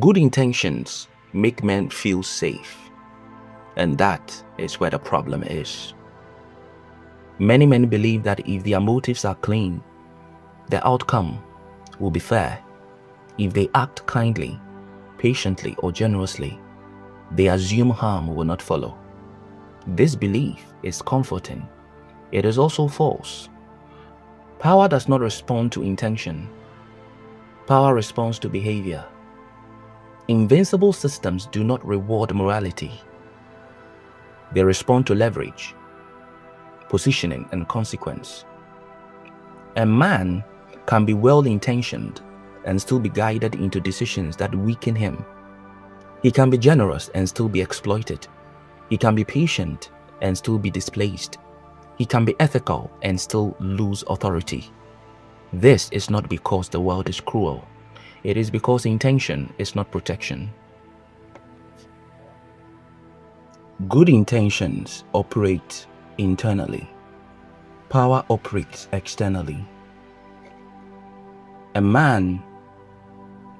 Good intentions make men feel safe, and that is where the problem is. Many men believe that if their motives are clean, the outcome will be fair. If they act kindly, patiently, or generously, they assume harm will not follow. This belief is comforting. It is also false. Power does not respond to intention. Power responds to behavior. Invincible systems do not reward morality. They respond to leverage, positioning, and consequence. A man can be well-intentioned and still be guided into decisions that weaken him. He can be generous and still be exploited. He can be patient and still be displaced. He can be ethical and still lose authority. This is not because the world is cruel. It is because intention is not protection. Good intentions operate internally. Power operates externally. A man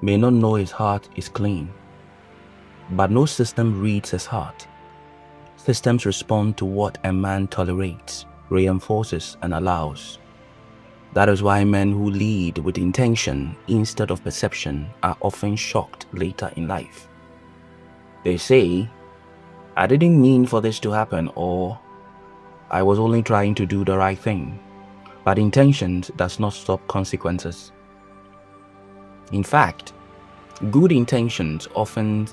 may not know his heart is clean, but no system reads his heart. Systems respond to what a man tolerates, reinforces, and allows. That is why men who lead with intention instead of perception are often shocked later in life. They say, "I didn't mean for this to happen," or "I was only trying to do the right thing." But intention does not stop consequences. In fact, good intentions often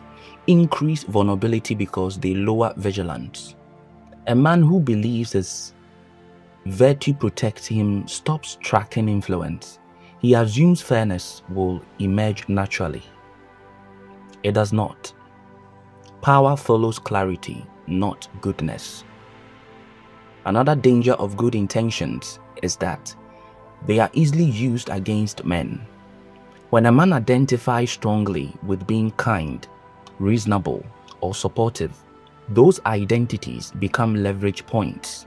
increase vulnerability because they lower vigilance. A man who believes his virtue protects him stops tracking influence. He assumes fairness will emerge naturally. It does not. Power follows clarity, not goodness. Another danger of good intentions is that they are easily used against men. When a man identifies strongly with being kind, reasonable, or supportive, those identities become leverage points.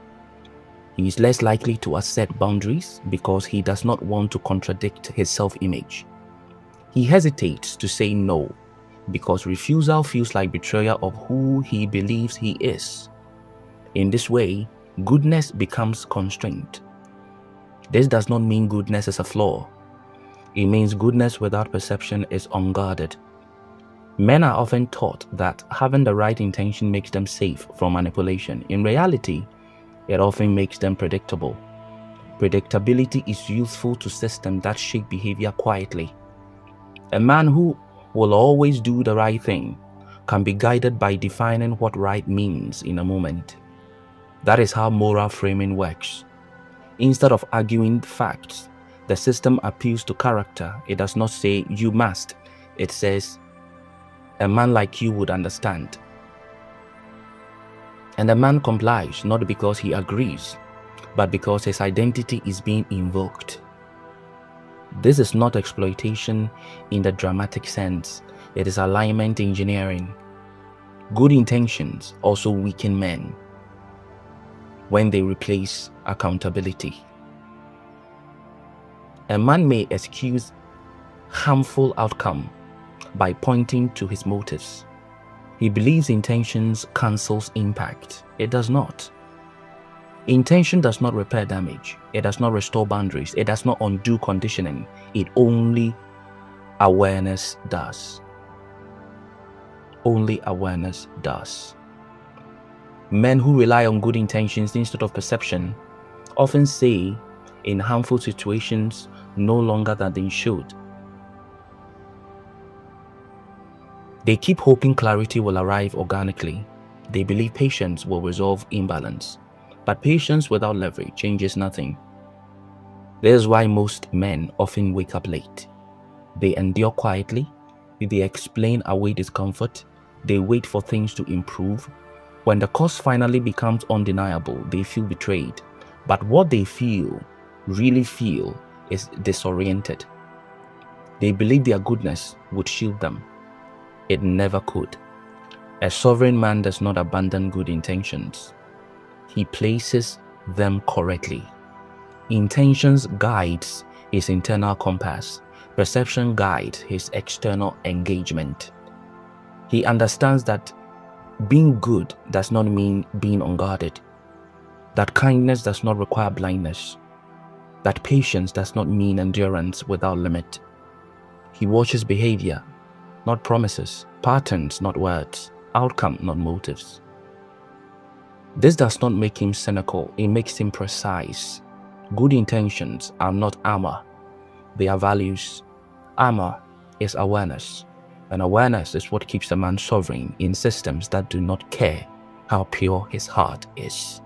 He is less likely to assert boundaries because he does not want to contradict his self-image. He hesitates to say no because refusal feels like betrayal of who he believes he is. In this way, goodness becomes constrained. This does not mean goodness is a flaw. It means goodness without perception is unguarded. Men are often taught that having the right intention makes them safe from manipulation. In reality, it often makes them predictable. Predictability is useful to systems that shape behavior quietly. A man who will always do the right thing can be guided by defining what right means in a moment. That is how moral framing works. Instead of arguing facts, the system appeals to character. It does not say, "You must." It says, "A man like you would understand." And the man complies not because he agrees, but because his identity is being invoked. This is not exploitation in the dramatic sense. It is alignment engineering. Good intentions also weaken men when they replace accountability. A man may excuse harmful outcome by pointing to his motives. He believes intentions cancels impact. It does not. Intention does not repair damage. It does not restore boundaries. It does not undo conditioning. It only awareness does. Only awareness does. Men who rely on good intentions instead of perception often say in harmful situations no longer than they should. They keep hoping clarity will arrive organically. They believe patience will resolve imbalance. But patience without leverage changes nothing. This is why most men often wake up late. They endure quietly. They explain away discomfort. They wait for things to improve. When the cause finally becomes undeniable, they feel betrayed. But what they really feel, is disoriented. They believe their goodness would shield them. It never could. A sovereign man does not abandon good intentions. He places them correctly. Intentions guides his internal compass. Perception guides his external engagement. He understands that being good does not mean being unguarded, that kindness does not require blindness, that patience does not mean endurance without limit. He watches behavior, not promises, patterns, not words, outcome, not motives. This does not make him cynical, it makes him precise. Good intentions are not armor, they are values. Armor is awareness, and awareness is what keeps a man sovereign in systems that do not care how pure his heart is.